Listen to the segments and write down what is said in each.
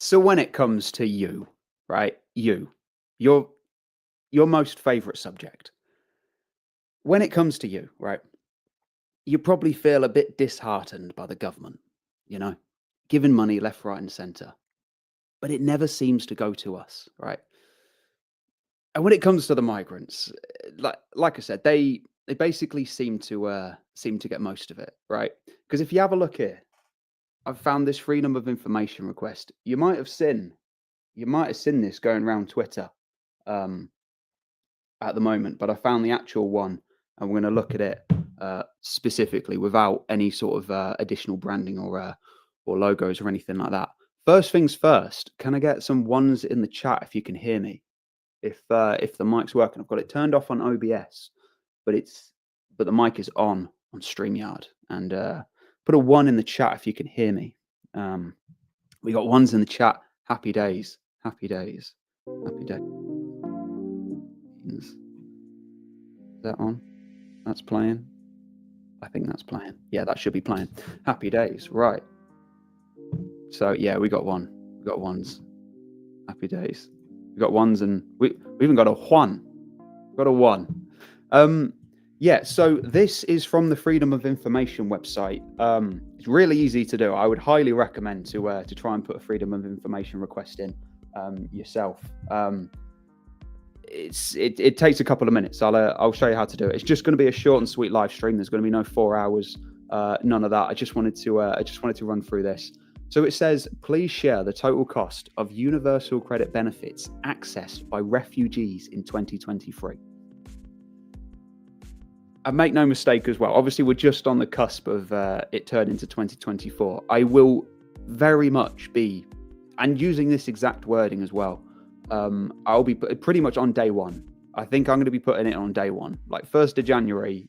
So when it comes to you, right? Your your most favorite subject. When it comes to you, right? You probably feel a bit disheartened by the government, you know, giving money left, right, and center, but it never seems to go to us, right? And when it comes to the migrants, like I said, they basically seem to get most of it, right? Because if you have a look here, I've found this freedom of information request. You might have seen this going around Twitter. Um, at the moment, but I found the actual one, and we're going to look at it specifically without any sort of additional branding or logos or anything like that. First things first, can I get some ones in the chat if you can hear me? If the mic's working, I've got it turned off on OBS, but the mic is on StreamYard, and put a one in the chat if you can hear me. We got ones in the chat. Happy days, happy days, happy days. Is that on? That's playing. I think that's playing. Yeah, that should be playing. Happy days, right? So yeah, we got one. We got ones. Happy days. We got ones, and we even got a one. Got a one. Yeah. So this is from the Freedom of Information website. It's really easy to do. I would highly recommend to try and put a Freedom of Information request in yourself. It takes a couple of minutes. I'll show you how to do it. It's just going to be a short and sweet live stream. There's going to be no 4 hours, none of that. I just wanted to run through this. So it says, please share the total cost of universal credit benefits accessed by refugees in 2023. And make no mistake as well. Obviously, we're just on the cusp of it turning to 2024. I will very much be, and using this exact wording as well. I'll be pretty much on day one. I think I'm going to be putting it on day one, like 1st of January.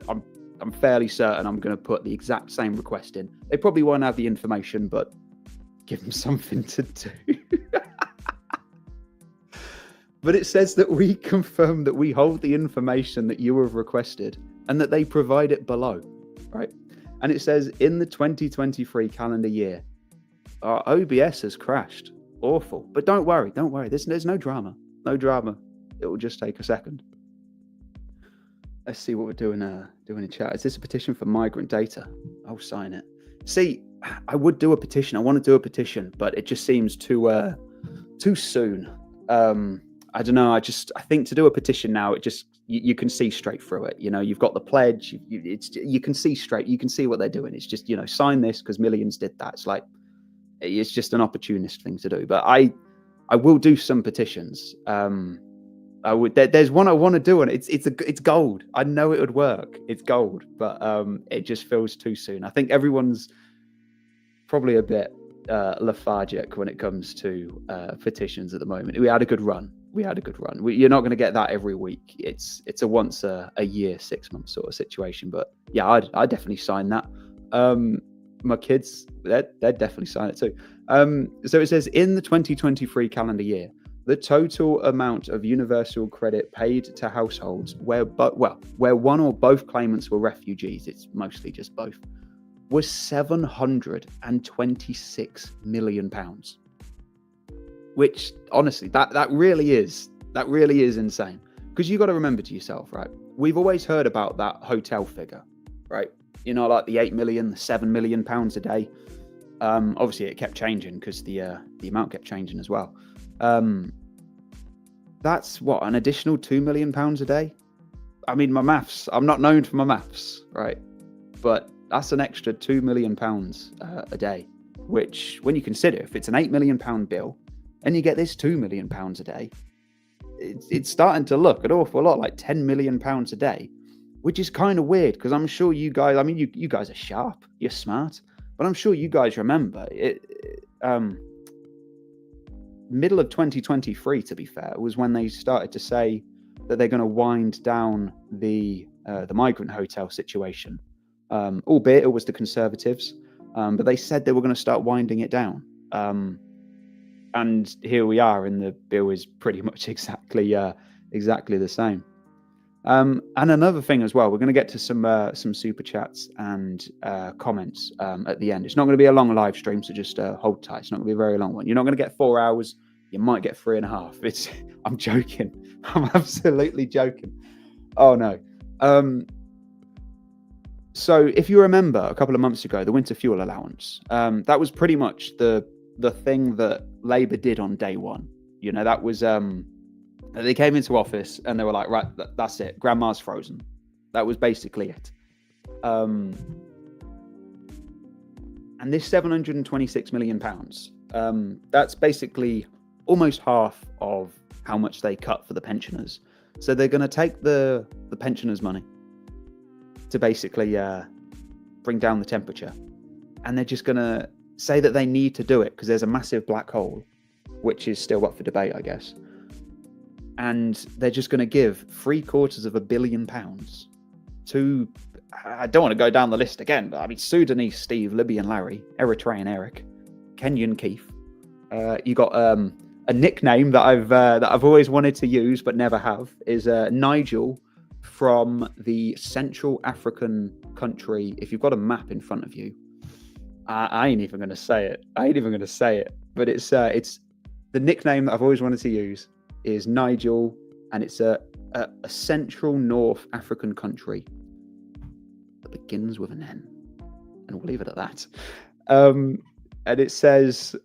I'm fairly certain I'm going to put the exact same request in. They probably won't have the information, but give them something to do. But it says that we confirm that we hold the information that you have requested and that they provide it below, right? And it says in the 2023 calendar year, our OBS has crashed. Awful. But don't worry. There's no drama. No drama. It will just take a second. Let's see what we're doing in chat. Is this a petition for migrant data? I'll sign it. See, I would do a petition. I want to do a petition, but it just seems too soon. I don't know. I think to do a petition now, it just you can see straight through it. You know, you've got the pledge. You can see straight. You can see what they're doing. It's just, sign this because millions did that. It's like, it's just an opportunist thing to do. But I will do some petitions. There's one I want to do, and it's gold. I know it would work. It's gold, but it just feels too soon. I think everyone's probably a bit lethargic when it comes to petitions at the moment. We had a good run. You're not going to get that every week. It's a once a year, 6 month sort of situation. But yeah, I'd definitely sign that. My kids, they'd definitely sign it too. So it says in the 2023 calendar year, the total amount of universal credit paid to households where one or both claimants were refugees, it's mostly just both, was £726 million. Which honestly, that really is insane. Because you got to remember to yourself, right? We've always heard about that hotel figure, right? Like the 8 million, the 7 million pounds a day. Obviously it kept changing because the amount kept changing as well. That's what, an additional 2 million pounds a day. I mean, I'm not known for my maths, right? But that's an extra 2 million pounds a day, which when you consider if it's an 8 million pound bill and you get this 2 million pounds a day, it's starting to look an awful lot like 10 million pounds a day, which is kind of weird because I'm sure you guys, I mean, you guys are sharp, you're smart, but I'm sure you guys remember it. Middle of 2023, to be fair, was when they started to say that they're going to wind down the migrant hotel situation. Albeit it was the Conservatives, but they said they were going to start winding it down. And here we are, and the bill is pretty much exactly the same. And another thing as well, we're going to get to some super chats and comments at the end. It's not going to be a long live stream, so just hold tight. It's not going to be a very long one. You're not going to get 4 hours. You might get 3.5. I'm joking. I'm absolutely joking. Oh no. So if you remember a couple of months ago, the winter fuel allowance, that was pretty much the thing that Labour did on day one. You know, that was they came into office and they were like, right, that's it. Grandma's frozen. That was basically it. And this £726 million, that's basically almost half of how much they cut for the pensioners. So they're going to take the pensioners' money to basically bring down the temperature. And they're just going to say that they need to do it because there's a massive black hole, which is still up for debate, I guess. And they're just going to give £750 million to, I don't want to go down the list again, but I mean, Sudanese Steve, Libyan Larry, Eritrean Eric, Kenyan Keith. You got a nickname that I've always wanted to use but never have, is Nigel from the Central African country. If you've got a map in front of you, I ain't even going to say it. But it's the nickname that I've always wanted to use is Nigel, and it's a Central North African country that begins with an N, and we'll leave it at that. And it says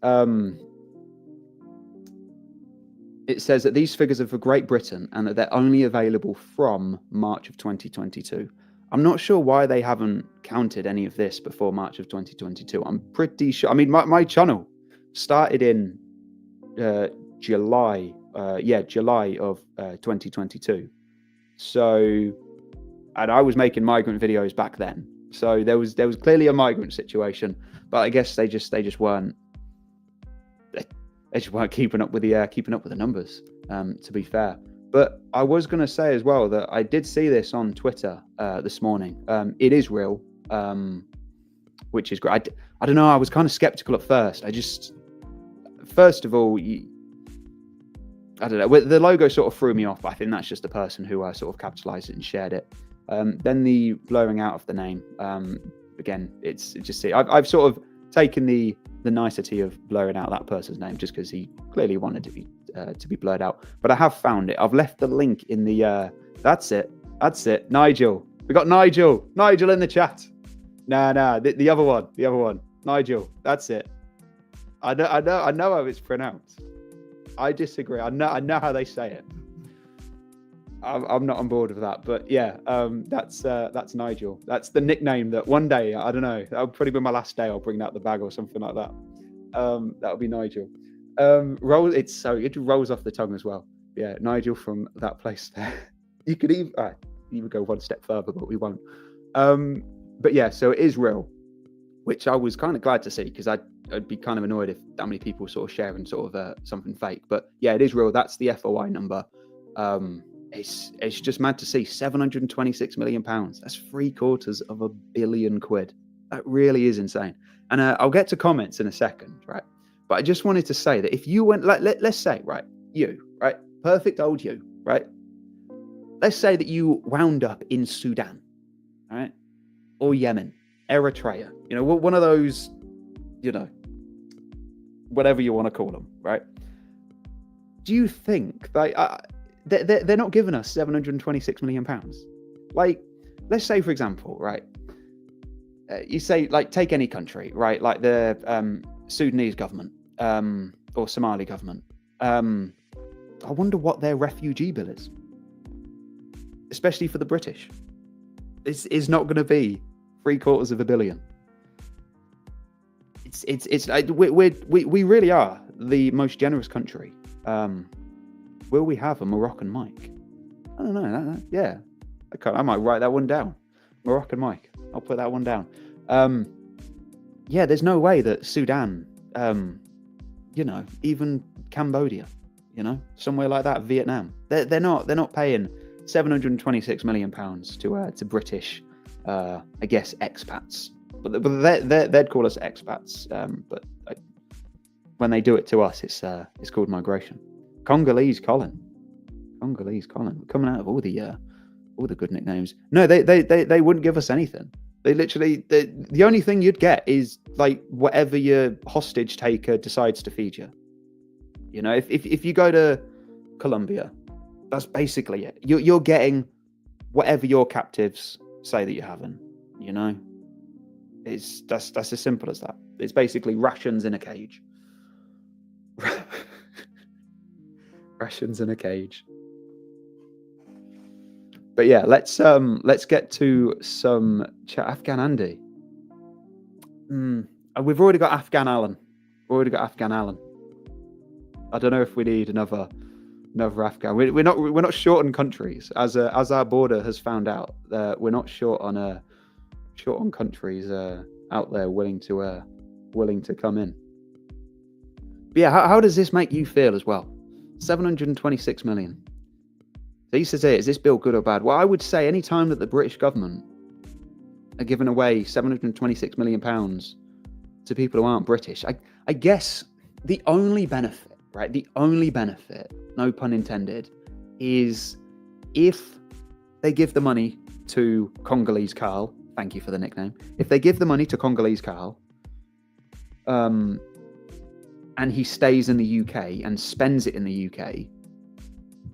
that these figures are for Great Britain and that they're only available from March of 2022. I'm not sure why they haven't counted any of this before March of 2022. I'm pretty sure. I mean, my channel started in July of 2022. So, and I was making migrant videos back then. So there was clearly a migrant situation, but I guess they just weren't keeping up with the numbers. To be fair, but I was going to say as well that I did see this on Twitter this morning. It is real, which is great. I don't know. I was kind of skeptical at first. First of all, I don't know. The logo sort of threw me off. But I think that's just the person who sort of capitalized it and shared it. Then the blurring out of the name. Again, I've sort of taken the nicety of blurring out that person's name just because he clearly wanted to be blurred out. But I have found it. I've left the link in the. That's it. Nigel. We got Nigel in the chat. Nah. The other one. Nigel. That's it. I know how it's pronounced. I disagree. I know how they say it. I'm not on board with that, but yeah, that's Nigel. That's the nickname that one day, I don't know, that'll probably be my last day. I'll bring out the bag or something like that. That'll be Nigel. It rolls off the tongue as well. Yeah, Nigel from that place there. You could even go one step further, but we won't. But yeah, so it is real, which I was kind of glad to see because I'd be kind of annoyed if that many people sort of sharing sort of something fake. But yeah, it is real. That's the FOI number. It's just mad to see £726 million. That's £750 million. That really is insane. And I'll get to comments in a second, right? But I just wanted to say that if you went, let's say, right, you, right, perfect old you, right? Let's say that you wound up in Sudan, right, or Yemen, Eritrea, one of those, whatever you want to call them, right? Do you think they're not giving us £726 million? Like, let's say, for example, right, you say, like, take any country, right, like the Sudanese government or Somali government. I wonder what their refugee bill is, especially for the British. It's not going to be $750 million. It's like we really are the most generous country. Will we have a Moroccan mic? I don't know. Yeah, I might write that one down. Moroccan mic. I'll put that one down. Yeah, there's no way that Sudan, even Cambodia, somewhere like that, Vietnam, they're not paying £726 million to British, I guess, expats. But they'd call us expats. But when they do it to us, it's called migration. Congolese Colin. We're coming out of all all the good nicknames. No, they wouldn't give us anything. They literally, the only thing you'd get is like whatever your hostage taker decides to feed you. You know, if you go to Colombia, that's basically it. You're getting whatever your captives say that you're having. You know, that's as simple as that. It's basically rations in a cage. Rations in a cage. But yeah, let's get to some chat. Afghan Andy. We've already got Afghan Alan. I don't know if we need another Afghan. We're not short on countries, as our border has found out. We're not short on countries out there willing to come in. But yeah, how does this make you feel as well? 726 million. So he says, is this bill good or bad? Well, I would say any time that the British government are giving away 726 million pounds to people who aren't British, I guess the only benefit, right? The only benefit, no pun intended, is if they give the money to Congolese Carl. Thank you for the nickname. If they give the money to Congolese Carl, and he stays in the UK and spends it in the UK,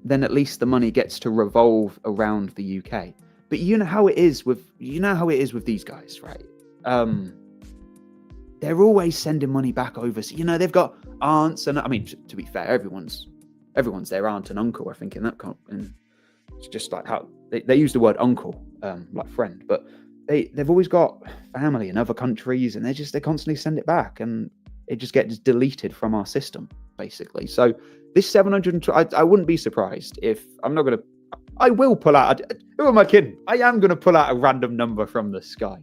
then at least the money gets to revolve around the UK. But you know how it is with these guys, right? They're always sending money back overseas. You know, they've got aunts, and I mean, to be fair, everyone's their aunt and uncle. I think in that and it's just like how they use the word uncle, like friend, but they've always got family in other countries, and they constantly send it back, and it just gets deleted from our system, basically. So this 700, I wouldn't be surprised if I will pull out. Who am I kidding? I am going to pull out a random number from the sky.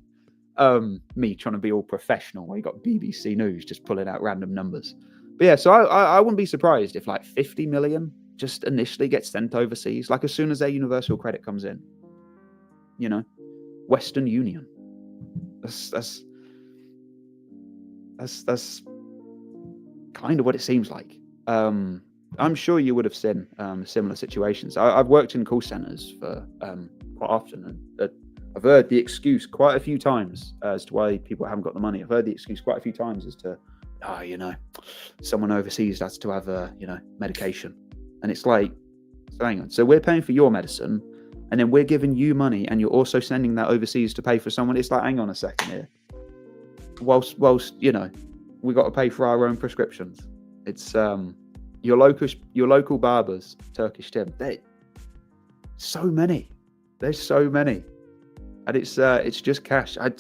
Me trying to be all professional. Where you got BBC News just pulling out random numbers. But yeah, so I wouldn't be surprised if like 50 million just initially gets sent overseas, like as soon as their universal credit comes in. You know, Western Union. That's kind of what it seems like. I'm sure you would have seen similar situations. I've worked in call centers for quite often, and I've heard the excuse quite a few times as to why people haven't got the money. I've heard the excuse quite a few times as to, someone overseas has to have medication, and it's like, so hang on, so we're paying for your medicine, and then we're giving you money, and you're also sending that overseas to pay for someone. It's like, hang on a second here. Whilst we got to pay for our own prescriptions. It's your local barbers, Turkish Tim. There's so many, and it's just cash. I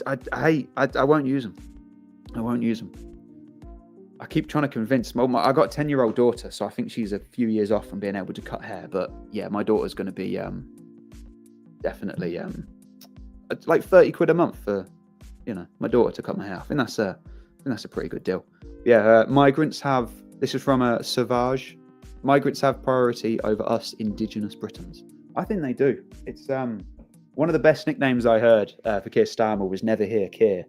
won't use them. I keep trying to convince. I got a 10-year-old daughter, so I think she's a few years off from being able to cut hair. But yeah, my daughter's going to be definitely like 30 quid a month for my daughter to cut my hair. I think that's a pretty good deal. Yeah, migrants have. This is from a Savage. Migrants have priority over us indigenous Britons. I think they do. It's one of the best nicknames I heard for Keir Starmer was "Never Hear Keir."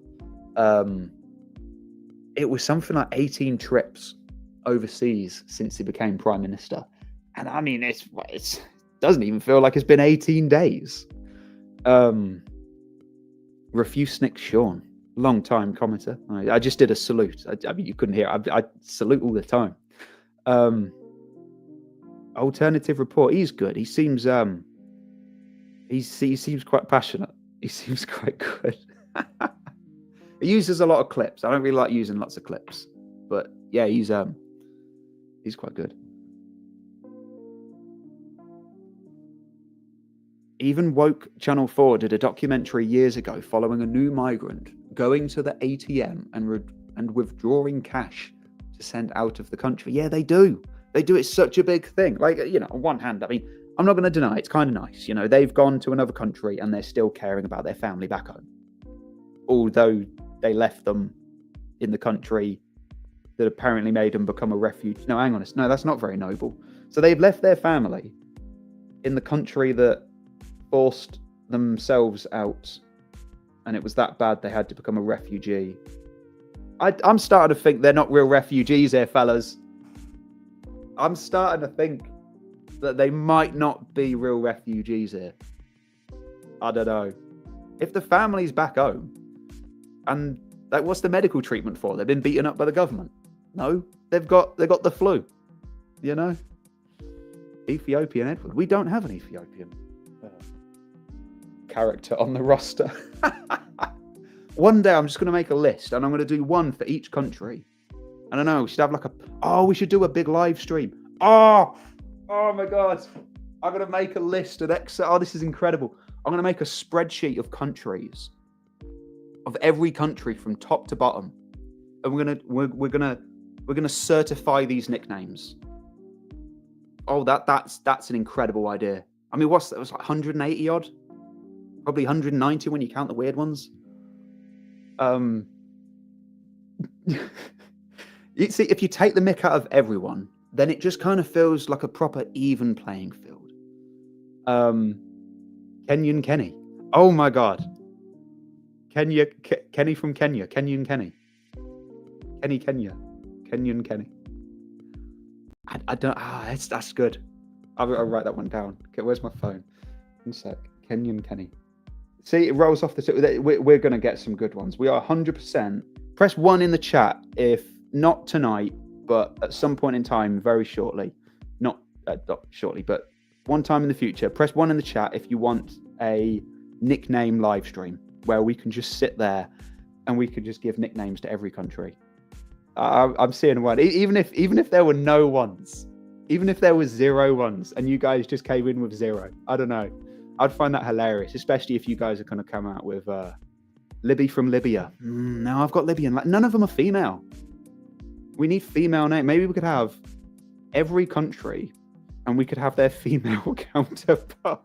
It was something like 18 trips overseas since he became Prime Minister, and I mean, it doesn't even feel like it's been 18 days. Refusenick Sean. Long-time commenter. I just did a salute. I mean, you couldn't hear it. I salute all the time. Alternative Report. He's good. He seems he seems quite passionate. He seems quite good. He uses a lot of clips. I don't really like using lots of clips, but yeah, he's quite good. Even Woke Channel 4 did a documentary years ago following a new migrant going to the ATM and withdrawing cash to send out of the country. Yeah, they do. It's such a big thing. Like, on one hand, I mean, I'm not going to deny it's kind of nice. They've gone to another country and they're still caring about their family back home. Although they left them in the country that apparently made them become a refuge. No, hang on. No, that's not very noble. So they've left their family in the country that forced themselves out, and it was that bad they had to become a refugee. I'm starting to think they're not real refugees here, fellas. I'm starting to think that they might not be real refugees here. I don't know. If the family's back home, and like, what's the medical treatment for? They've been beaten up by the government. No, they've got the flu. You know, Ethiopian Edward. We don't have an Ethiopian character on the roster. One day I'm just going to make a list, and I'm going to do one for each country. I don't know. We should have like we should do a big live stream. Oh my God. I'm going to make a list of Excel. Oh, this is incredible. I'm going to make a spreadsheet of countries, of every country from top to bottom. And we're going to certify these nicknames. Oh, that's an incredible idea. I mean, what's that? It was like 180 odd? Probably 190 when you count the weird ones. You see, if you take the mick out of everyone, then it just kind of feels like a proper even playing field. Kenyan Kenny. Oh my God. Kenny from Kenya. Kenyan Kenny. Kenya. Kenyan Kenny. I don't. That's good. I'll write that one down. Okay, where's my phone? One sec. Kenyan Kenny. See, it rolls off the tip. We're going to get some good ones. We are 100%. Press 1 in the chat if not tonight, but at some point in time, very shortly. Not shortly, but one time in the future. Press 1 in the chat if you want a nickname live stream where we can just sit there and we can just give nicknames to every country. I'm seeing one. Even if there were no ones, even if there was 0 ones and you guys just came in with 0, I don't know. I'd find that hilarious, especially if you guys are going to come out with Libby from Libya. No, I've got Libyan. None of them are female. We need female name. Maybe we could have every country and we could have their female counterpart.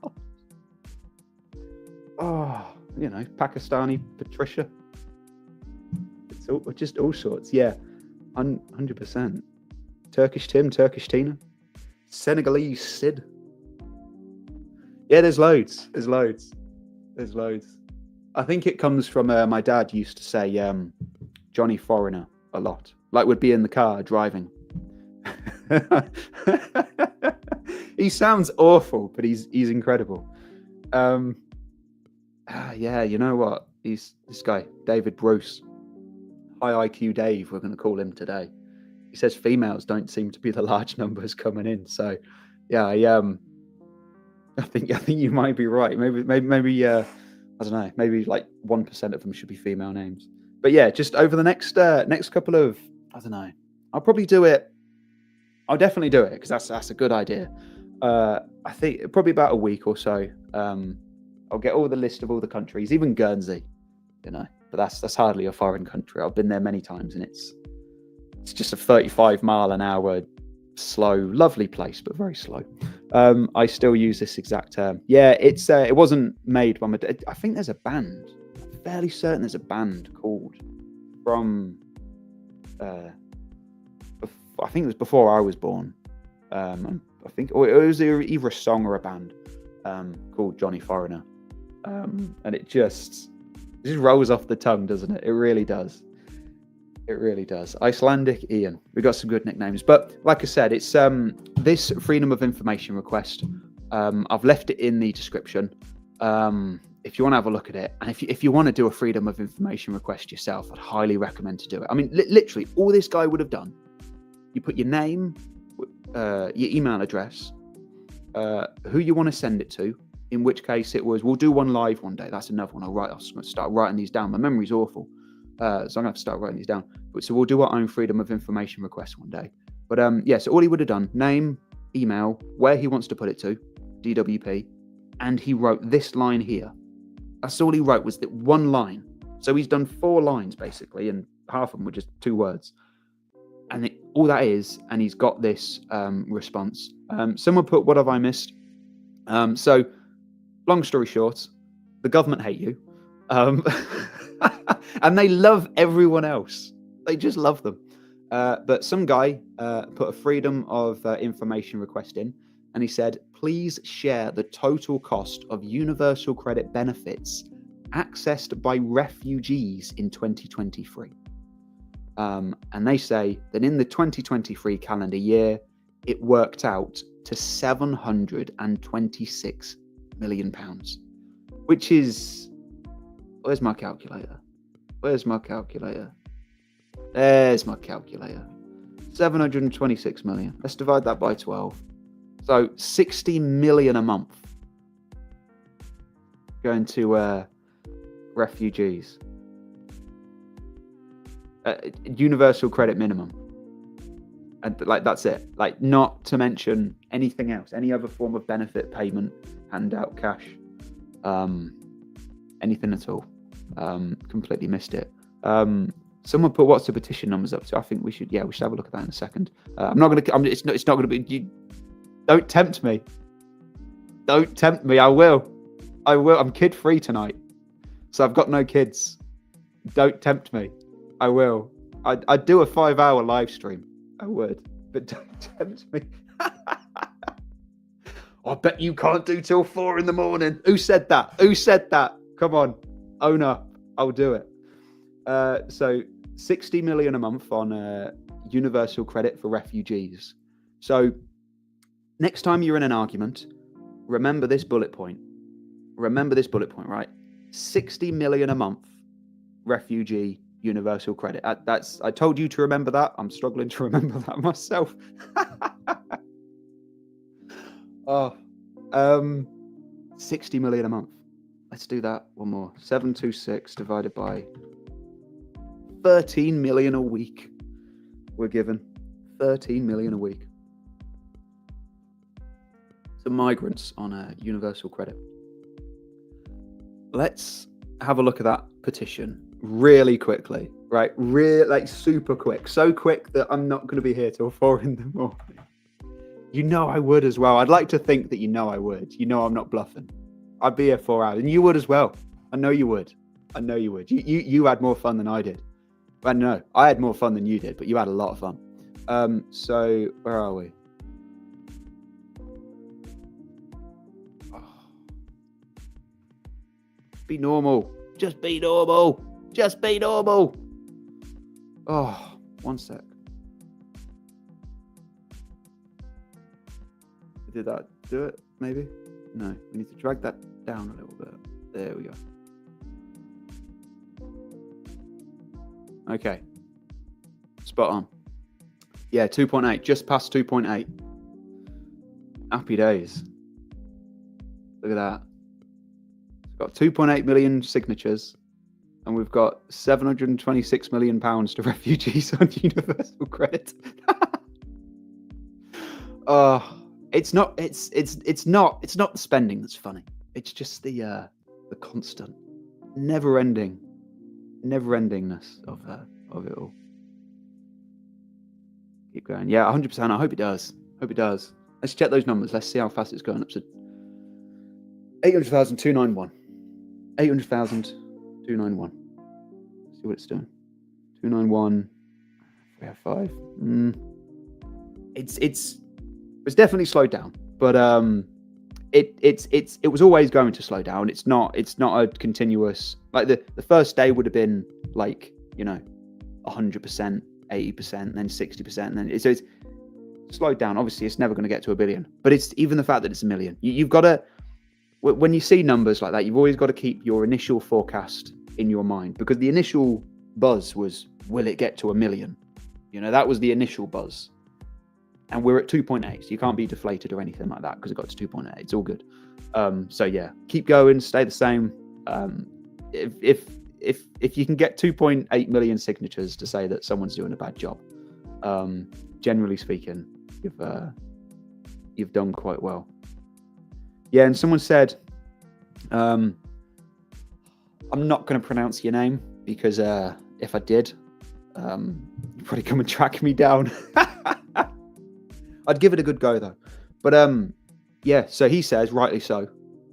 Oh, you know, Pakistani Patricia. It's just all sorts. Yeah, 100%. Turkish Tim, Turkish Tina. Senegalese Sid. Yeah, there's loads. I think it comes from my dad used to say Johnny Foreigner a lot. Like would be in the car driving. He sounds awful, but he's incredible. Yeah, you know what? He's this guy, David Bruce. High IQ Dave, we're going to call him today. He says females don't seem to be the large numbers coming in. So, yeah, I think you might be right. Maybe I don't know. Maybe like 1% of them should be female names. But yeah, just over the next couple of, I don't know. I'll probably do it. I'll definitely do it because that's a good idea. I think probably about a week or so. I'll get all the list of all the countries, even Guernsey, you know. But that's hardly a foreign country. I've been there many times, and it's just a 35 mile an hour slow, lovely place, but very slow. I still use this exact term. Yeah, it wasn't made by my dad. I think there's a band. I'm fairly certain there's a band called from. I think it was before I was born. I think it was either a song or a band called Johnny Foreigner, and it just rolls off the tongue, doesn't it? It really does. It really does. Icelandic Ian. We got some good nicknames, but like I said, it's this freedom of information request. I've left it in the description. If you want to have a look at it, and if you want to do a freedom of information request yourself, I'd highly recommend to do it. I mean, literally, all this guy would have done. You put your name, your email address, who you want to send it to. In which case, it was we'll do one live one day. That's another one. I'll start writing these down. My memory's awful. So I'm going to have to start writing these down. So we'll do our own freedom of information request one day. But yeah, so all he would have done, name, email, where he wants to put it to, DWP, and he wrote this line here. That's all he wrote, was that one line. So he's done 4 lines, basically, and half of them were just 2 words. And all that is, and he's got this response. Someone put, what have I missed? So, long story short, the government hate you. And they love everyone else. They just love them. But some guy put a freedom of information request in, and he said, please share the total cost of universal credit benefits accessed by refugees in 2023. And they say that in the 2023 calendar year, it worked out to £726 million. which is, where's my calculator? Where's my calculator? There's my calculator. 726 million. Let's divide that by 12. So 60 million a month going to refugees. Universal credit minimum. And like, that's it. Like, not to mention anything else, any other form of benefit payment, handout, cash, anything at all. Completely missed it. Someone put what's the petition numbers up to. I think we should have a look at that in a second. I'm not gonna. It's not gonna be. Don't tempt me. Don't tempt me. I will. I'm kid free tonight, so I've got no kids. Don't tempt me. I will. I'd do a 5-hour live stream. I would, but don't tempt me. I bet you can't do till 4 a.m. Who said that? Who said that? Come on, own up. I'll do it. So 60 million a month on universal credit for refugees. So next time you're in an argument, remember this bullet point. Remember this bullet point, right? 60 million a month refugee universal credit. I told you to remember that. I'm struggling to remember that myself. 60 million a month. Let's do that one more. 726 divided by 13 million a week. We're given 13 million a week. So migrants on a universal credit. Let's have a look at that petition really quickly, right? Like super quick. So quick that I'm not going to be here till 4 a.m. You know I would as well. I'd like to think that I would. You know I'm not bluffing. I'd be here 4 hours, and you would as well. I know you would. You had more fun than I did. I know I had more fun than you did, but you had a lot of fun. So where are we? Be normal. Just be normal. Just be normal. Oh, one sec. Did that do it? Maybe? No. We need to drag that down a little bit. There we go. Okay. Spot on. Yeah, 2.8. Just past 2.8. Happy days. Look at that. We've got 2.8 million signatures, and we've got 726 million pounds to refugees on universal credit. It's not the spending that's funny. It's just the constant, never-endingness of it all. Keep going. Yeah, 100%. I hope it does. Let's check those numbers. Let's see how fast it's going up to 800,291. 800,291. See what it's doing. 291. We have 5. It's definitely slowed down, but it was always going to slow down. It's not a continuous, like the first day would have been like 100%, 80%, then 60%, and then it's slowed down. Obviously, it's never going to get to 1 billion, but it's even the fact that it's 1 million. You've got to, when you see numbers like that, you've always got to keep your initial forecast in your mind, because the initial buzz was, will it get to 1 million? That was the initial buzz. And we're at 2.8, so you can't be deflated or anything like that because it got to 2.8. It's all good. So yeah, keep going, stay the same. If you can get 2.8 million signatures to say that someone's doing a bad job, generally speaking, you've done quite well. Yeah, and someone said, I'm not going to pronounce your name because if I did, you'd probably come and track me down. I'd give it a good go though. But yeah, so he says, rightly so,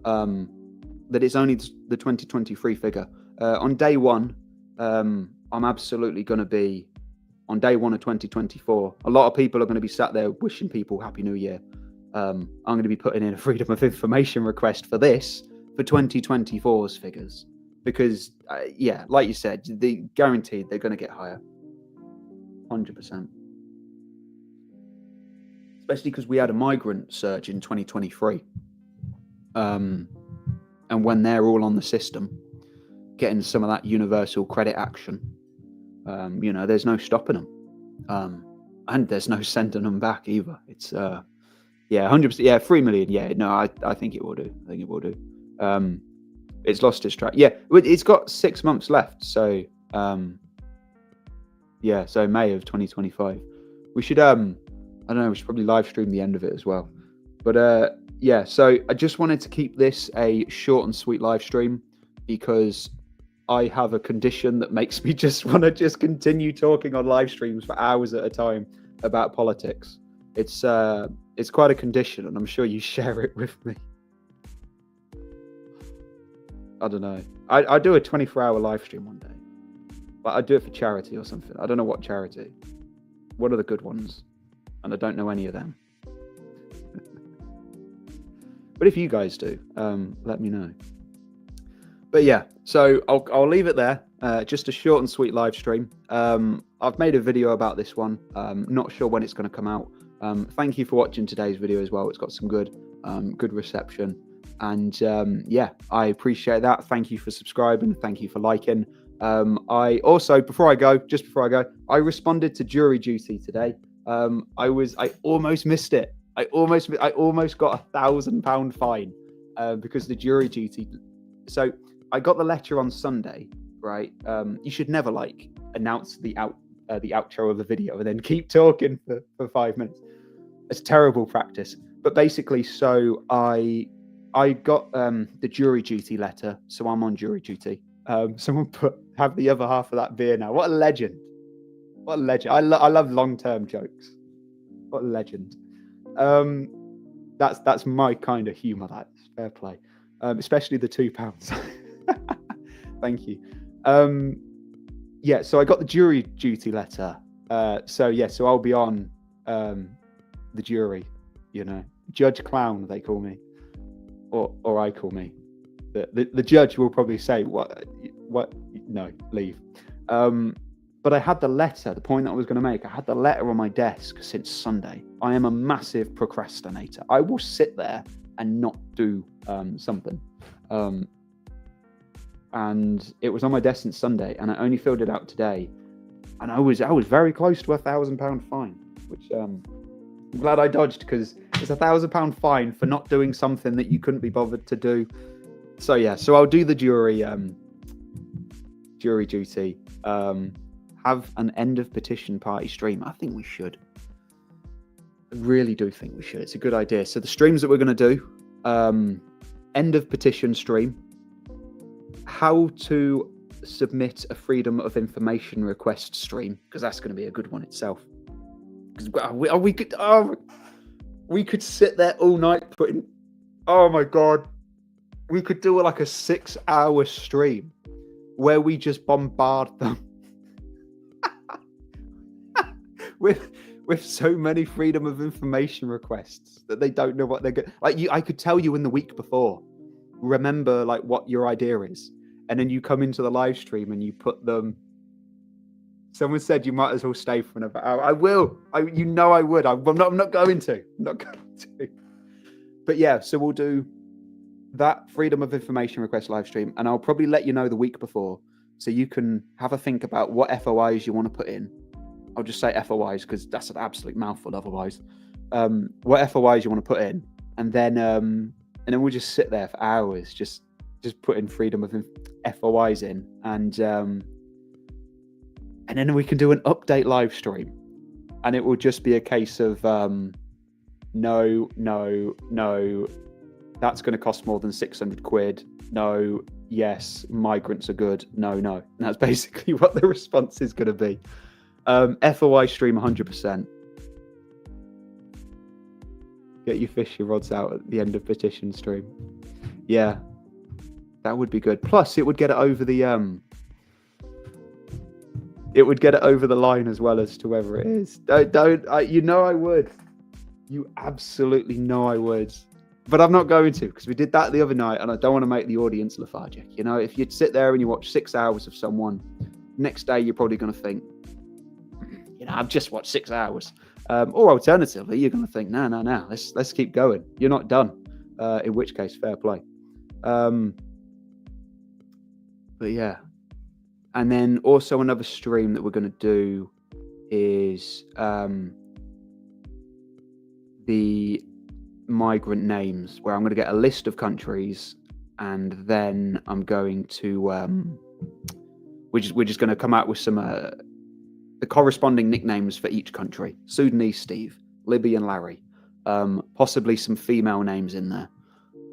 that it's only the 2023 figure. On day one, I'm absolutely going to be, on day one of 2024, a lot of people are going to be sat there wishing people Happy New Year. I'm going to be putting in a Freedom of Information request for 2024's figures. Because, yeah, like you said, guaranteed they're going to get higher. 100%. Especially because we had a migrant surge in 2023. And and when they're all on the system, getting some of that universal credit action, there's no stopping them. And there's no sending them back either. It's 100%. Yeah, 3 million. Yeah, no, I think it will do. It's lost its track. Yeah, it's got 6 months left. So, so May of 2025. We should, I don't know, we should probably live stream the end of it as well. But so I just wanted to keep this a short and sweet live stream because I have a condition that makes me just want to just continue talking on live streams for hours at a time about politics. It's quite a condition, and I'm sure you share it with me. I don't know. I do a 24-hour live stream one day. But I do it for charity or something. I don't know what charity. What are the good ones? And I don't know any of them. But if you guys do, let me know. But yeah, so I'll leave it there. Just a short and sweet live stream. I've made a video about this one. Not sure when it's going to come out. Thank you for watching today's video as well. It's got some good reception. And I appreciate that. Thank you for subscribing. Thank you for liking. I also, before I go, I responded to jury duty today. I almost missed it. I almost got £1,000 fine because the jury duty. So I got the letter on Sunday, right? You should never announce the outro of the video and then keep talking for 5 minutes. It's terrible practice. But basically, so I got the jury duty letter, so I'm on jury duty. Someone have the other half of that beer now. What a legend! What a legend! I love long-term jokes. What a legend! That's my kind of humour. That's fair play. Especially the £2. Thank you. So I got the jury duty letter. So I'll be on the jury. Judge Clown they call me, or I call me. The judge will probably say what no, leave. But I had the letter. The point that I was going to make, I had the letter on my desk since Sunday. I am a massive procrastinator. I will sit there and not do something. And it was on my desk since Sunday, and I only filled it out today. And I was very close to £1,000 fine, which I'm glad I dodged, because it's £1,000 fine for not doing something that you couldn't be bothered to do. So I'll do the jury duty. Have an end of petition party stream. I think we should. I really do think we should. It's a good idea. So the streams that we're going to do, end of petition stream, how to submit a freedom of information request stream, because that's going to be a good one itself. Because we could sit there all night putting. Oh my god, we could do like a 6-hour stream where we just bombard them with so many freedom of information requests that they don't know what they're going. I could tell you in the week before, remember what your idea is, and then you come into the live stream and you put them. Someone said you might as well stay for another hour. I will. I would. I'm not going to. But so we'll do that freedom of information request live stream, and I'll probably let you know the week before, so you can have a think about what FOIs you want to put in. I'll just say FOIs because that's an absolute mouthful otherwise. What FOIs you want to put in, and then we'll just sit there for hours, just putting freedom of FOIs in, and then we can do an update live stream, and it will just be a case of no, that's going to cost more than 600 quid. No, yes, migrants are good. No. And that's basically what the response is going to be. FOI stream 100%. Get your fishing rods out at the end of petition stream. Yeah, that would be good. Plus, it would get it over the line as well as to whoever it is. I would. You absolutely know I would. But I'm not going to, because we did that the other night, and I don't want to make the audience lethargic. If you'd sit there and you watch 6 hours of someone, next day you're probably going to think, I've just watched 6 hours. Or alternatively, you're going to think, no, let's keep going. You're not done. In which case, fair play. But yeah. And then also another stream that we're going to do is the migrant names, where I'm going to get a list of countries, and then I'm going to we're just going to come out with some the corresponding nicknames for each country. Sudanese Steve, Libyan Larry, possibly some female names in there.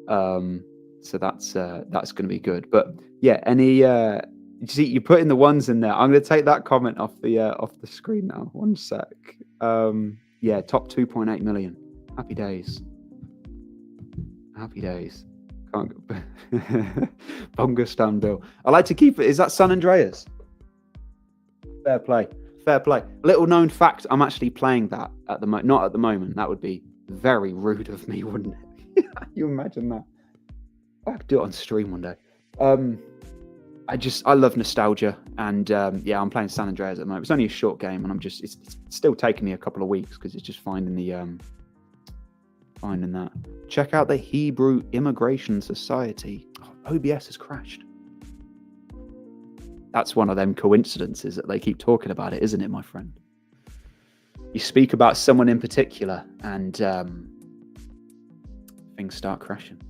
So that's going to be good. But yeah, any you see, you put in the ones in there. I'm going to take that comment off the screen now. One sec. Yeah, top 2.8 million. Happy days. Happy days. Can't go. Bongastan Bill. I like to keep it. Is that San Andreas? Fair play. Fair play. Little known fact, I'm actually playing that at the moment. Not at the moment. That would be very rude of me, wouldn't it? You imagine that? I could do it on stream one day. I love nostalgia, and yeah, I'm playing San Andreas at the moment. It's only a short game, and it's still taking me a couple of weeks because it's just finding that. Check out the Hebrew Immigration Society. Oh, OBS has crashed. That's one of them coincidences that they keep talking about it, isn't it, my friend? You speak about someone in particular, and things start crashing.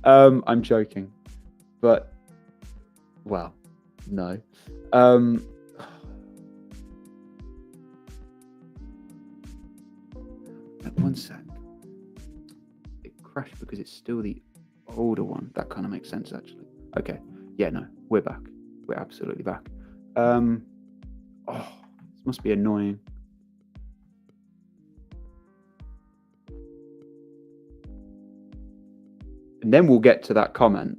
I'm joking, but well, no. One sec. It crashed because it's still the older one. That kind of makes sense, actually. Okay. Yeah, no, we're back. We're absolutely back. Oh, this must be annoying. And then we'll get to that comment.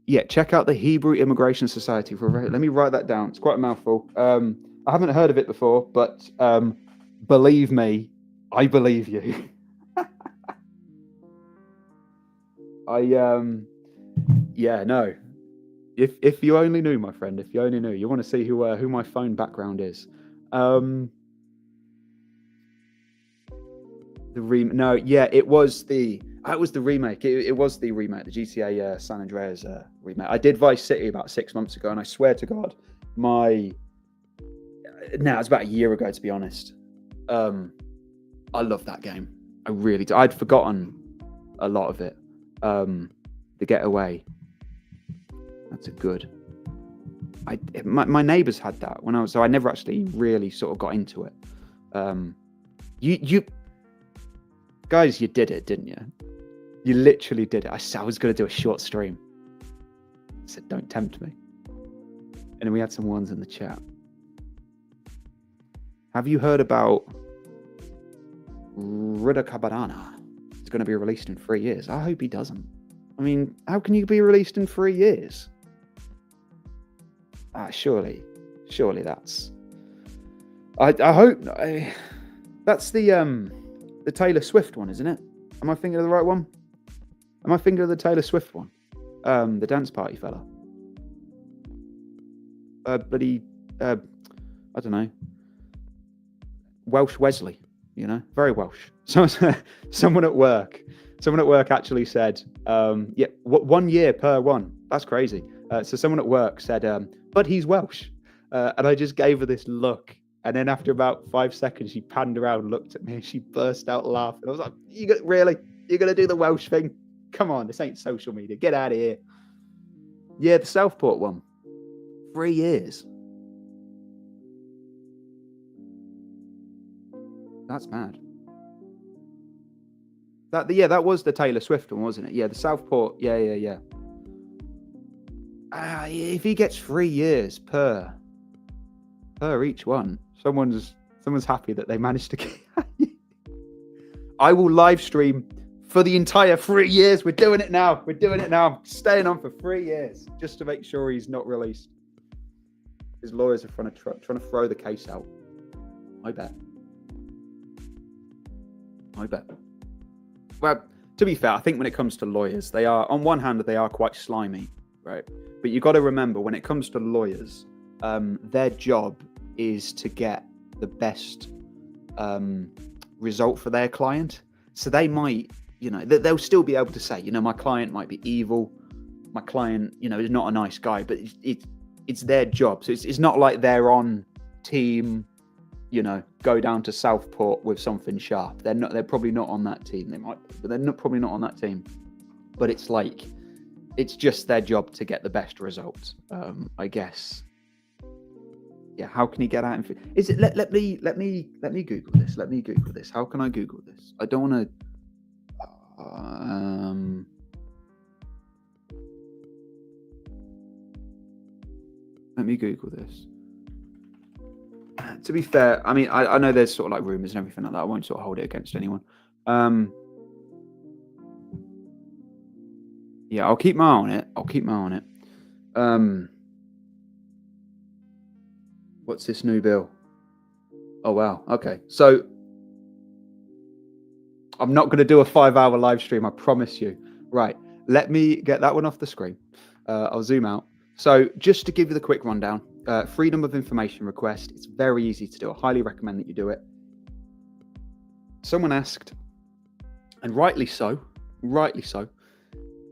Yeah, check out the Hebrew Immigration Society. Let me write that down. It's quite a mouthful. I haven't heard of it before, but believe me, I believe you. Yeah, no. If you only knew, my friend, if you only knew, you want to see who my phone background is. No, yeah, it was the remake. It was the remake, the GTA San Andreas remake. I did Vice City about 6 months ago, and I swear to God, it's about a year ago, to be honest. I love that game. I really do. I'd forgotten a lot of it. The Getaway. That's a good. My neighbours had that so I never actually really sort of got into it. You guys, you did it, didn't you? You literally did it. I was going to do a short stream. I said, don't tempt me. And then we had some ones in the chat. Have you heard about Rida Kabarana? It's going to be released in 3 years. I hope he doesn't. I mean, how can you be released in 3 years? Surely that's... I hope... that's the Taylor Swift one, isn't it? Am I thinking of the right one? Am I thinking of the Taylor Swift one? The dance party fella. I don't know. Welsh Wesley, very Welsh. So someone at work actually said, 1 year per one. That's crazy. So someone at work said, but he's Welsh. And I just gave her this look. And then after about 5 seconds, she panned around, looked at me, and she burst out laughing. I was like, really? You're going to do the Welsh thing? Come on, this ain't social media. Get out of here. Yeah, the Southport one. 3 years. That's mad. That was the Taylor Swift one, wasn't it? Yeah, the Southport. Yeah. If he gets 3 years per each one, someone's happy that they managed to get. I will live stream for the entire 3 years. We're doing it now. I'm staying on for 3 years just to make sure he's not released. His lawyers are trying to throw the case out. I bet. Well, to be fair, I think when it comes to lawyers, they are, on one hand, they are quite slimy, right? But you got to remember, when it comes to lawyers, their job is to get the best result for their client. So they might, they'll still be able to say, my client might be evil. My client, is not a nice guy, but it's their job. So it's not like they're on team, go down to Southport with something sharp. They're probably not on that team. They might be, but they're probably not on that team. But it's like, it's just their job to get the best results, I guess. Yeah, how can he get out? Is it? Let me Google this. Let me Google this. How can I Google this? I don't want to. Let me Google this. To be fair, I mean, I know there's sort of like rumors and everything like that. I won't sort of hold it against anyone. Yeah, I'll keep my eye on it. What's this new bill? Oh, wow. Okay. So I'm not going to do a 5-hour live stream. I promise you. Right. Let me get that one off the screen. I'll zoom out. So just to give you the quick rundown, freedom of information request. It's very easy to do. I highly recommend that you do it. Someone asked, and rightly so,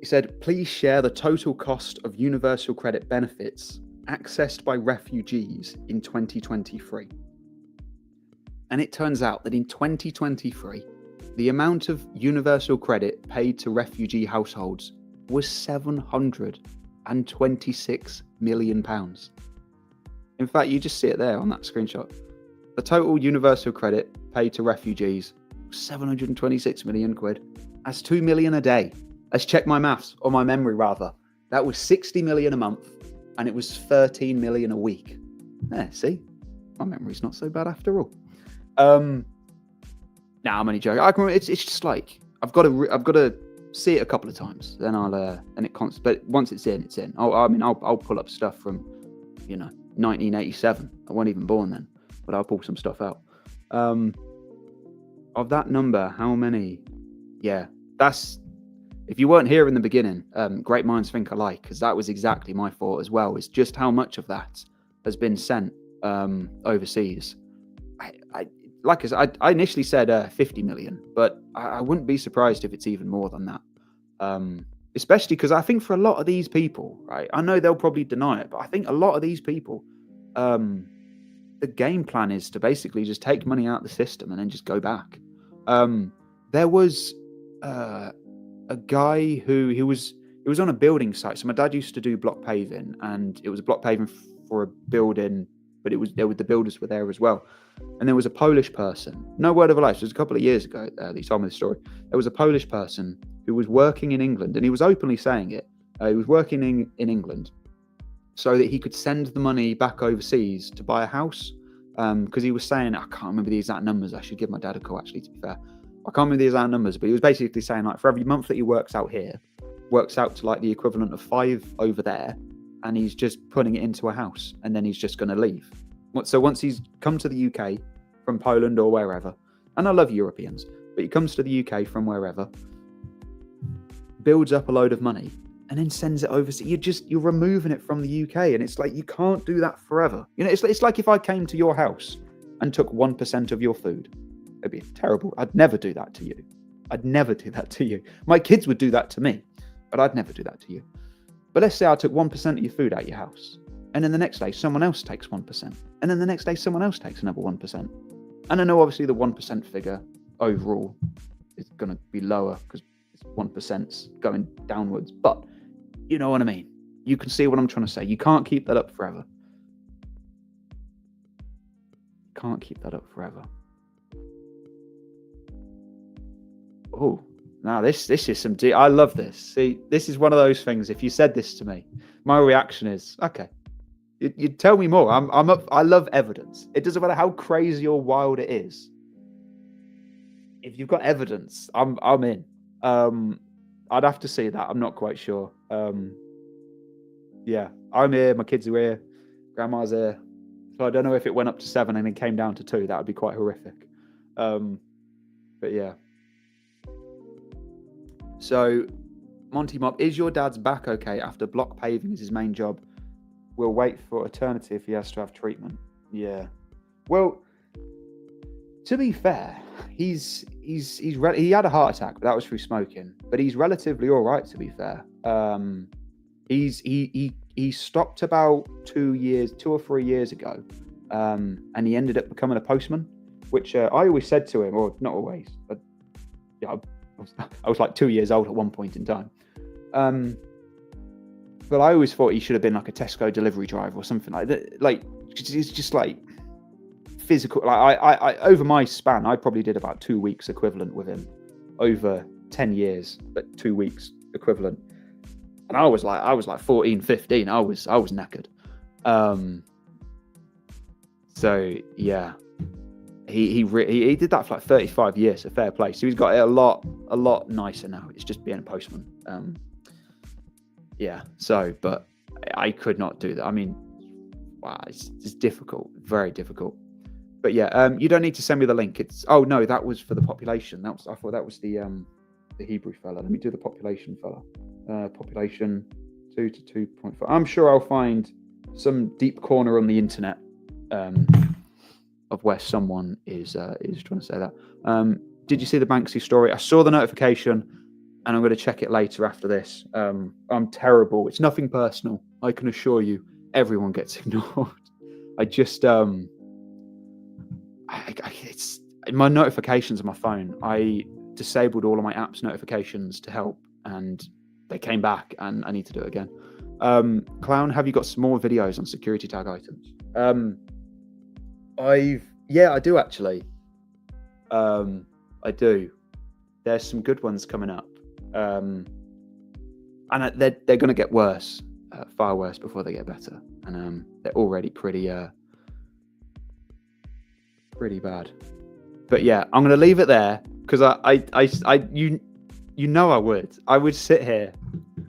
he said, please share the total cost of universal credit benefits accessed by refugees in 2023. And it turns out that in 2023, the amount of universal credit paid to refugee households was £726 million. In fact, you just see it there on that screenshot. The total universal credit paid to refugees, 726 million quid. That's 2 million a day. Let's check my maths, or my memory rather. That was 60 million a month, and it was 13 million a week. There, see? My memory's not so bad after all. I'm only joking. It's just like, I've got to see it a couple of times, then but once it's in, it's in. I'll pull up stuff from, 1987. I wasn't even born then, but I'll pull some stuff out. Of that number, how many? Yeah, that's, if you weren't here in the beginning, great minds think alike, because that was exactly my thought as well, is just how much of that has been sent overseas. I initially said 50 million, but I wouldn't be surprised if it's even more than that. Especially because I think for a lot of these people, right, I know they'll probably deny it, but I think a lot of these people, the game plan is to basically just take money out of the system and then just go back. There was a guy he was on a building site. So my dad used to do block paving, and it was a block paving for a building, but the builders were there as well. And there was a Polish person, no word of a lie, it was a couple of years ago that he told me the story. There was a Polish person who was working in England, and he was openly saying it. He was working in England so that he could send the money back overseas to buy a house. Because he was saying, I can't remember the exact numbers. I should give my dad a call, actually, to be fair. I can't remember the exact numbers, but he was basically saying, like, for every month that he works out here, works out to like the equivalent of 5 over there, and he's just putting it into a house, and then he's just going to leave. So once he's come to the UK from Poland or wherever, and I love Europeans, but he comes to the UK from wherever, builds up a load of money, and then sends it overseas. You're removing it from the UK, and it's like, you can't do that forever. It's like if I came to your house and took 1% of your food. It'd be terrible. I'd never do that to you. My kids would do that to me, but I'd never do that to you. But let's say I took 1% of your food out of your house, and then the next day someone else takes 1%, and then the next day someone else takes another 1%. And I know obviously the 1% figure overall is going to be lower because 1%'s going downwards, but you know what I mean. You can see what I'm trying to say. You can't keep that up forever. Oh, now this is some deep. I love this. See, this is one of those things. If you said this to me, my reaction is, okay, you tell me more. I'm up. I love evidence. It doesn't matter how crazy or wild it is. If you've got evidence, I'm in. I'd have to see that. I'm not quite sure. Yeah, I'm here. My kids are here. Grandma's here. So I don't know if it went up to 7 and then came down to 2. That would be quite horrific. But yeah. So, Monty Mop, is your dad's back okay after block paving is his main job? We'll wait for eternity if he has to have treatment. Yeah. Well, To be fair, he had a heart attack, but that was through smoking. But he's relatively all right, to be fair. He stopped about 2 or 3 years ago, and he ended up becoming a postman, which I always said to him, or not always, but yeah, I was like 2 years old at one point in time. But I always thought he should have been like a Tesco delivery driver or something like that. Like, it's just like physical. Like I over my span, I probably did about 2 weeks equivalent with him over 10 years, but 2 weeks equivalent. And I was like 14, 15. I was knackered. So yeah, he did that for like 35 years. So fair play. So he's got it a lot nicer now. It's just being a postman. Yeah. So, but I could not do that. I mean, wow, it's difficult, very difficult. But yeah, you don't need to send me the link. Oh no, that was for the population. I thought that was the Hebrew fella. Let me do the population fella. Population 2 to 2.5. I'm sure I'll find some deep corner on the internet of where someone is trying to say that. Did you see the Banksy story? I saw the notification, and I'm going to check it later after this. I'm terrible. It's nothing personal. I can assure you, everyone gets ignored. I just it's my notifications on my phone. I disabled all of my apps notifications to help, and they came back, and I need to do it again. Clown, have you got some more videos on security tag items? I do actually. I do. There's some good ones coming up, and they're going to get worse, far worse before they get better, and they're already pretty bad. But yeah, I'm going to leave it there because you know I would sit here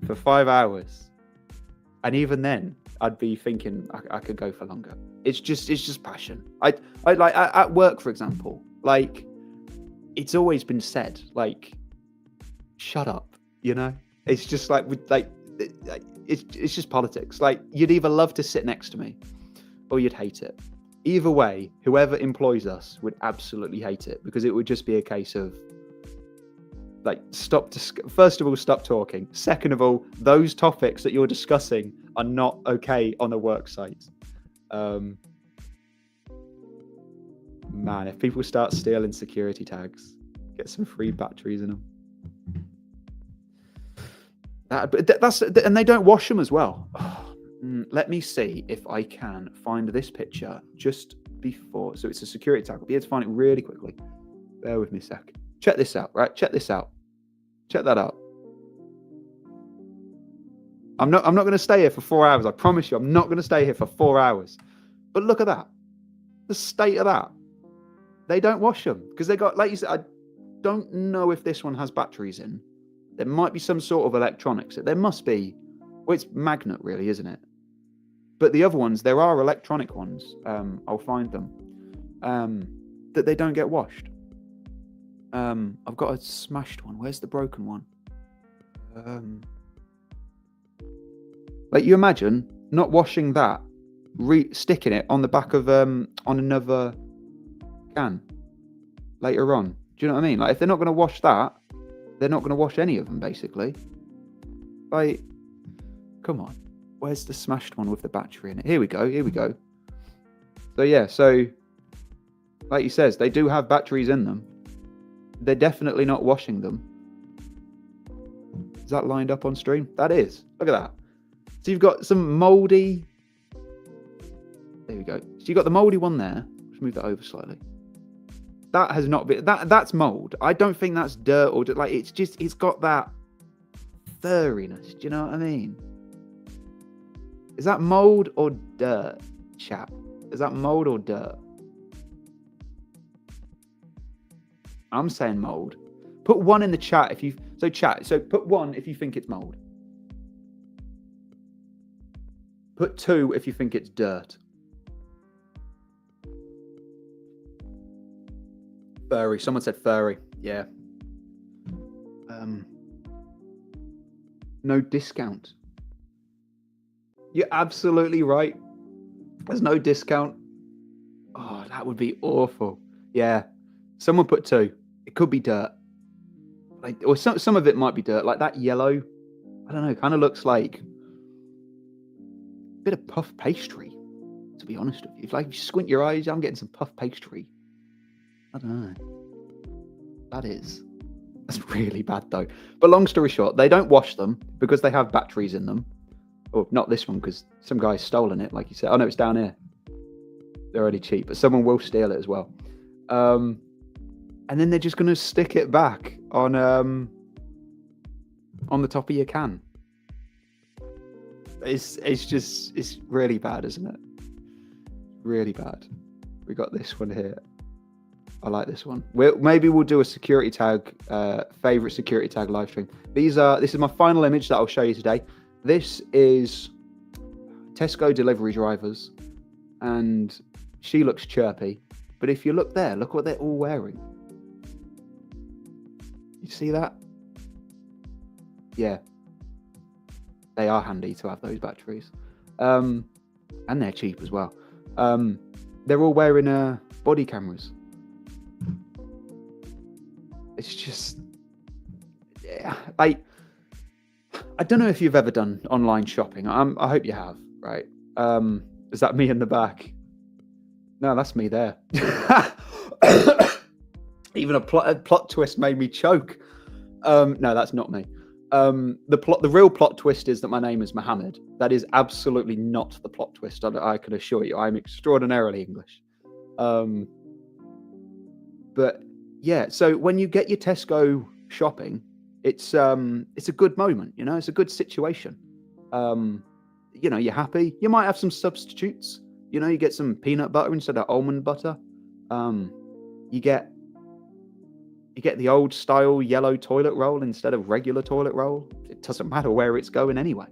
for 5 hours, and even then I'd be thinking I could go for longer. It's just passion. I like at work, for example, like it's always been said, like, shut up, you know. It's just like it's just politics. Like, you'd either love to sit next to me or you'd hate it. Either way, whoever employs us would absolutely hate it, because it would just be a case of like, first of all, stop talking. Second of all, those topics that you're discussing are not okay on a work site. Man, if people start stealing security tags, get some free batteries in them. And they don't wash them as well. Let me see if I can find this picture just before. So it's a security tag. I'll be able to find it really quickly. Bear with me a sec. Check this out, right? Check this out. Check that out. I'm not going to stay here for 4 hours. I promise you, I'm not going to stay here for 4 hours. But look at that. The state of that. They don't wash them because they got, like you said, I don't know if this one has batteries in. There might be some sort of electronics. There must be. Well, it's magnet, really, isn't it? But the other ones, there are electronic ones. I'll find them. That they don't get washed. I've got a smashed one. Where's the broken one? Like, you imagine not washing that, sticking it on the back of on another can later on. Do you know what I mean? Like, if they're not going to wash that, they're not going to wash any of them, basically. Like, come on. Where's the smashed one with the battery in it? Here we go. So yeah, so like he says, they do have batteries in them. They're definitely not washing them. Is that lined up on stream? That is. Look at that. So you've got some moldy. There we go. So you've got the moldy one there. Let's move that over slightly. That has not been. That's mold. I don't think that's dirt or like. It's got that furriness. Do you know what I mean? Is that mold or dirt, chap? Is that mold or dirt? I'm saying mold. Put one in the chat if you. So chat. So put one if you think it's mold. Put two if you think it's dirt. Furry. Someone said furry. Yeah. No discount. You're absolutely right. There's no discount. Oh, that would be awful. Yeah. Someone put 2. It could be dirt. Like, or some of it might be dirt. Like that yellow, I don't know, kind of looks like a bit of puff pastry, to be honest with you. If you squint your eyes, I'm getting some puff pastry. I don't know. That's really bad though. But long story short, they don't wash them because they have batteries in them. Or not this one, because some guy's stolen it, like you said. Oh no, it's down here. They're already cheap, but someone will steal it as well. And then they're just going to stick it back on the top of your can. It's really bad, isn't it? Really bad. We got this one here. I like this one. Maybe we'll do a security tag, favorite security tag live stream. This is my final image that I'll show you today. This is Tesco delivery drivers, and she looks chirpy. But if you look there, look what they're all wearing. You see that? Yeah. They are handy to have those batteries. And they're cheap as well. They're all wearing body cameras. It's just, yeah, I don't know if you've ever done online shopping. I hope you have, right? Is that me in the back? No, that's me there. Even a plot twist made me choke. No, that's not me. The real plot twist is that my name is Mohammed. That is absolutely not the plot twist. I can assure you, I'm extraordinarily English. But yeah, so when you get your Tesco shopping, it's a good moment, you know, it's a good situation. You know, you're happy. You might have some substitutes. You know, you get some peanut butter instead of almond butter. You get the old style yellow toilet roll instead of regular toilet roll. It doesn't matter where it's going anyway.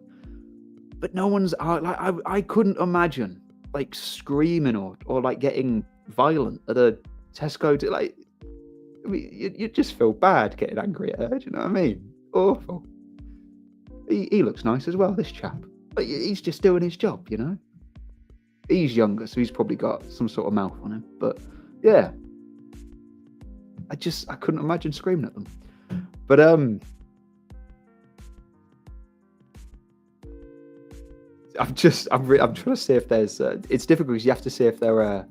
But no one's I couldn't imagine like screaming or like getting violent at a Tesco. I mean, you just feel bad getting angry at her. Do you know what I mean? Awful. He looks nice as well, this chap. But he's just doing his job, you know. He's younger, so he's probably got some sort of mouth on him. But yeah, I couldn't imagine screaming at them. But I'm trying to see if there's. It's difficult because you have to see if they're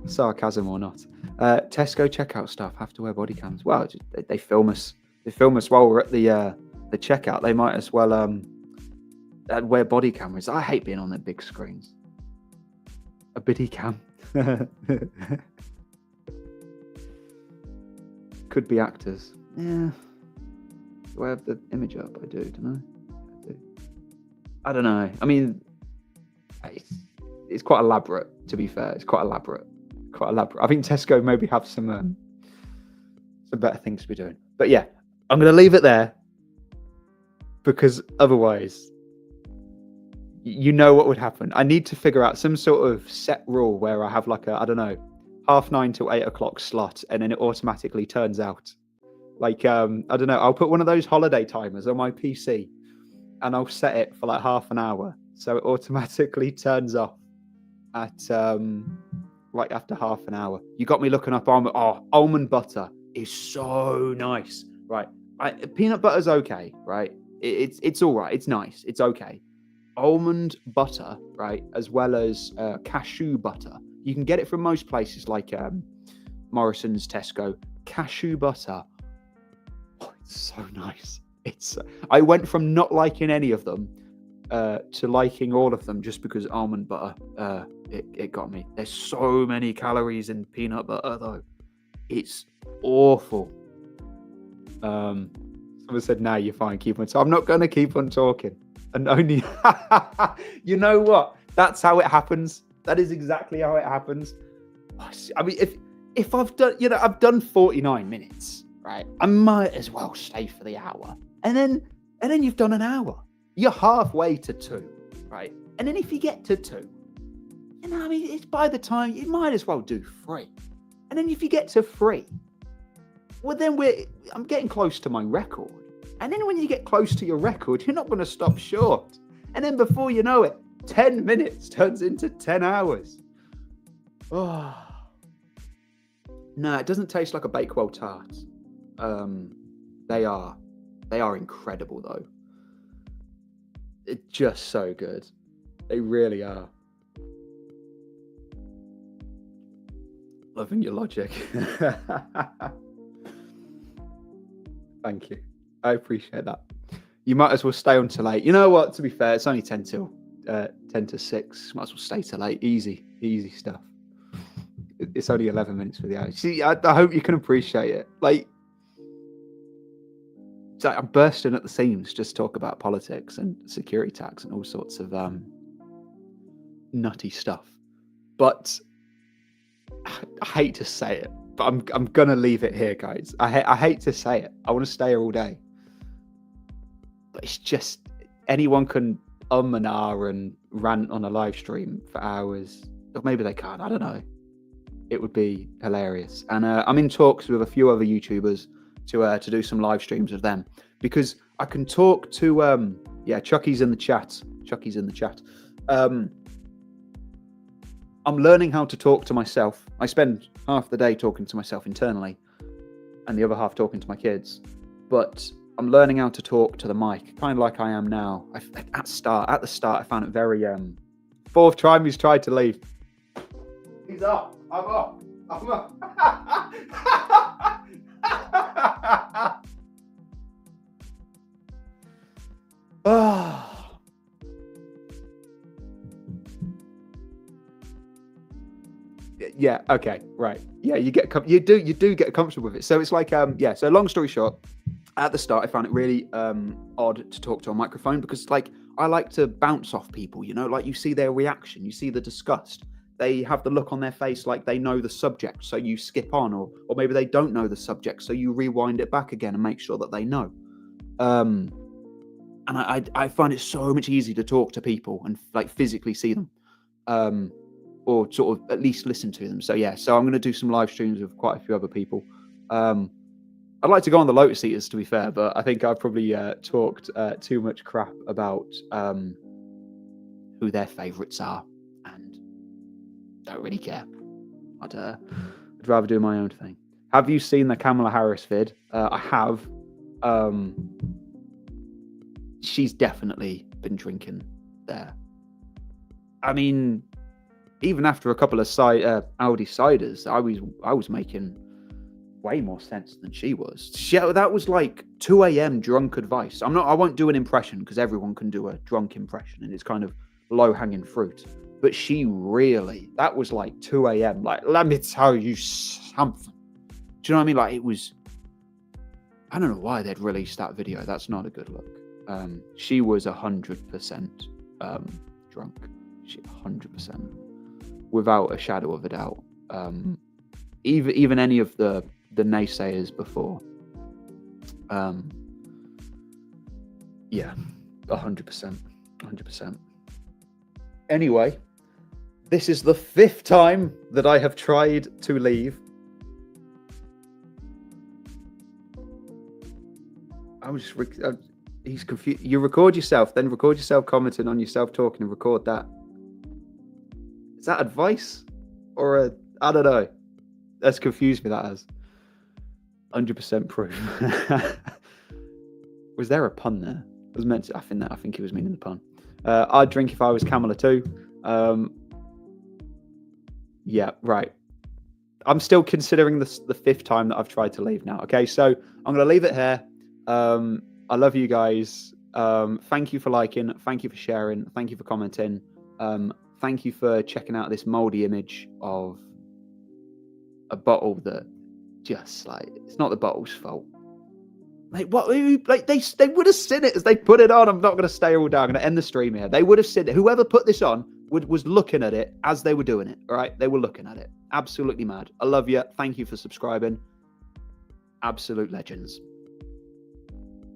sarcasm or not. Tesco checkout staff have to wear body cams. Well, they film us. They film us while we're at the checkout. They might as well wear body cameras. I hate being on their big screens. A biddy cam. Could be actors. Yeah. Do I have the image up? I do, don't I? I do. I don't know. I mean, it's quite elaborate, to be fair. It's quite elaborate. I think Tesco maybe have some better things to be doing. But yeah, I'm going to leave it there because otherwise, you know what would happen. I need to figure out some sort of set rule where I have like I don't know, 9:30 to 8 o'clock slot, and then it automatically turns out. Like, I don't know, I'll put one of those holiday timers on my PC and I'll set it for like half an hour. So it automatically turns off at like after half an hour. You got me looking up almond butter is so nice. Right. Peanut butter's okay, right? It's all right. It's nice. It's okay. Almond butter, right, as well as cashew butter. You can get it from most places like Morrison's, Tesco. Cashew butter. Oh, it's so nice. I went from not liking any of them to liking all of them just because almond butter, it got me. There's so many calories in peanut butter though. It's awful. Someone said, "Nah, you're fine. Keep on." So I'm not going to keep on talking. And only, you know what? That's how it happens. That is exactly how it happens. I mean, if I've done 49 minutes, right? I might as well stay for the hour. And then you've done an hour. You're halfway to 2, right? And then if you get to 2, you know, I mean, it's by the time you might as well do 3. And then if you get to 3, well, then I'm getting close to my record. And then when you get close to your record, you're not going to stop short. And then before you know it, 10 minutes turns into 10 hours. Oh, No, it doesn't taste like a Bakewell tart. They are incredible though. It's just so good. They really are. Loving your logic. Thank you. I appreciate that. You might as well stay on till 8. You know what? To be fair, it's only 10 to 6. Might as well stay till 8. Easy stuff. It's only 11 minutes for the hour. See, I hope you can appreciate it. Like, I'm bursting at the seams just to talk about politics and security tax and all sorts of nutty stuff. But I hate to say it, but I'm gonna leave it here, guys. I hate to say it. I want to stay here all day, but it's just anyone can and ah and rant on a live stream for hours, or maybe they can't. I don't know. It would be hilarious, and I'm in talks with a few other YouTubers to do some live streams of them, because I can talk to Chucky's in the chat. I'm learning how to talk to myself. I spend half the day talking to myself internally and the other half talking to my kids. But I'm learning how to talk to the mic, kind of like I am now. At the start, I found it very... Fourth time he's tried to leave. He's up. I'm up. Ah. Yeah. Okay. Right. Yeah. You do get comfortable with it. So it's like So long story short, at the start, I found it really odd to talk to a microphone, because like I like to bounce off people. You know, like you see their reaction, you see the disgust. They have the look on their face like they know the subject, so you skip on, or maybe they don't know the subject, so you rewind it back again and make sure that they know. And I find it so much easier to talk to people and like physically see them. Or sort of at least listen to them. So yeah, so I'm going to do some live streams with quite a few other people. I'd like to go on the Lotus Eaters, to be fair, but I think I've probably talked too much crap about who their favourites are, and don't really care. I'd rather do my own thing. Have you seen the Kamala Harris vid? I have. She's definitely been drinking there. I mean, even after a couple of Audi ciders, I was making way more sense than she was. That was like 2 a.m. drunk advice. I won't do an impression, because everyone can do a drunk impression and it's kind of low hanging fruit. But that was like 2 a.m. Like, let me tell you something. Do you know what I mean? Like, it was, I don't know why they'd released that video. That's not a good look. She was 100% drunk. 100%. Without a shadow of a doubt. Even any of the naysayers before. 100%. Anyway, this is the 5th time that I have tried to leave. He's confused. You record yourself, then record yourself commenting on yourself talking, and record that. Is that advice? Or I don't know. That's confused me, that has. 100% proof. Was there a pun there? I was meant to, I think he was meaning the pun. I'd drink if I was Kamala too. Yeah, right. I'm still considering the 5th time that I've tried to leave now. Okay, so I'm going to leave it here. I love you guys. Thank you for liking. Thank you for sharing. Thank you for commenting. Thank you for checking out this moldy image of a bottle that just like, it's not the bottle's fault. Like, what? Like, they would have seen it as they put it on. I'm not going to stay all day. I'm going to end the stream here. They would have seen it. Whoever put this on was looking at it as they were doing it. All right, they were looking at it. Absolutely mad. I love you. Thank you for subscribing. Absolute legends.